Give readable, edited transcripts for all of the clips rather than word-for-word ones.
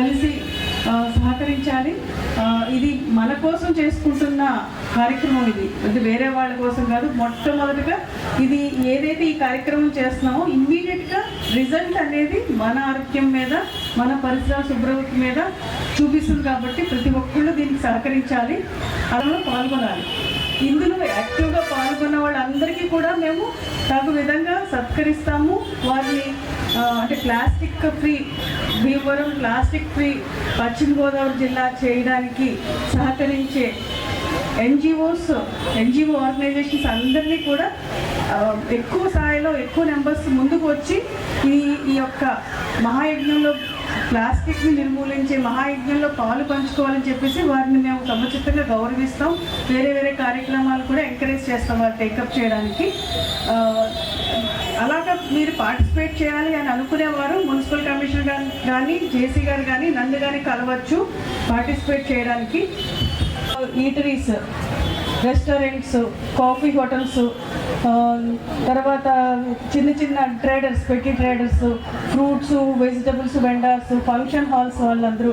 కలిసి సహకరించాలి. ఇది మన కోసం చేసుకుంటున్న కార్యక్రమం, ఇది వేరే వాళ్ళ కోసం కాదు. మొట్టమొదటిగా ఇది ఏదైతే ఈ కార్యక్రమం చేస్తున్నామో ఇమ్మీడియట్గా రిజల్ట్ అనేది మన ఆరోగ్యం మీద, మన పరిసర శుభ్రత మీద చూపిస్తుంది. కాబట్టి ప్రతి ఒక్కళ్ళు దీనికి సహకరించాలి, అందులో పాల్గొనాలి. ఇందులో యాక్టివ్గా పాల్గొన్న వాళ్ళందరికీ కూడా మేము తగు విధంగా సత్కరిస్తాము. వారిని అంటే plastic free Bhimavaram, plastic free పశ్చిమ గోదావరి జిల్లా చేయడానికి సహకరించే ఎన్జిఓ ఆర్గనైజేషన్స్ అందరినీ కూడా ఎక్కువ స్థాయిలో ఎక్కువ నెంబర్స్ ముందుకు వచ్చి ఈ యొక్క మహాయజ్ఞంలో, ప్లాస్టిక్ని నిర్మూలించే మహాయజ్ఞంలో పాలు పంచుకోవాలని చెప్పేసి వారిని మేము సముచితంగా గౌరవిస్తాం. వేరే కార్యక్రమాలు కూడా ఎంకరేజ్ చేస్తాం వారు టేకప్ చేయడానికి. అలాగా మీరు పార్టిసిపేట్ చేయాలి అని అనుకునేవారు మున్సిపల్ కమిషనర్ కానీ జేసీ గారు కానీ నన్ను కానీ కలవచ్చు పార్టిసిపేట్ చేయడానికి. ఈటరీస్, రెస్టారెంట్స్, కాఫీ హోటల్స్, తర్వాత చిన్న ట్రేడర్స్, పెట్టి traders, fruits, vegetables vendors, function halls వాళ్ళందరూ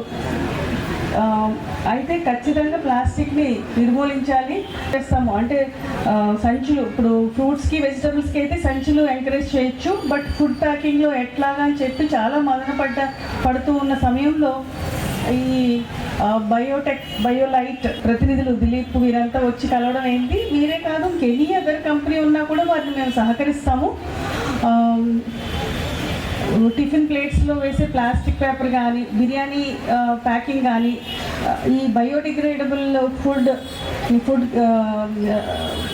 అయితే ఖచ్చితంగా ప్లాస్టిక్ని నిర్మూలించాలి చేస్తాము. అంటే సంచులు, ఇప్పుడు ఫ్రూట్స్కి వెజిటబుల్స్కి అయితే సంచులు ఎంకరేజ్ చేయొచ్చు, బట్ ఫుడ్ ప్యాకింగ్లో ఎట్లాగా అని చెప్పి చాలా పడుతూ ఉన్న సమయంలో ఈ బయోలైట్ ప్రతినిధులు దిలీప్ వీరంతా వచ్చి కలవడం ఏంటి, మీరే కాదు ఎనీ అదర్ కంపెనీ ఉన్నా కూడా వారిని మేము సహకరిస్తాము. టిఫిన్ ప్లేట్స్లో వేసే ప్లాస్టిక్ పేపర్ కానీ, బిర్యానీ ప్యాకింగ్ కానీ, ఈ బయోడిగ్రేడబుల్ ఫుడ్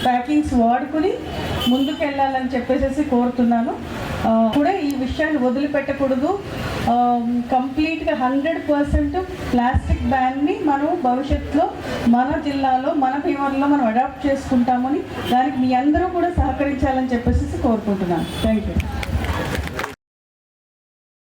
ప్యాకింగ్స్ వాడుకుని ముందుకు వెళ్ళాలని చెప్పేసి కోరుతున్నాను. కూడా ఈ విషయాన్ని వదిలిపెట్టకూడదు. కంప్లీట్గా 100% ప్లాస్టిక్ బ్యాన్ని మనం భవిష్యత్తులో మన జిల్లాలో, మన భీమవరంలో మనం అడాప్ట్ చేసుకుంటామని, దానికి మీ అందరూ కూడా సహకరించాలని చెప్పేసి కోరుకుంటున్నాను. Thank you.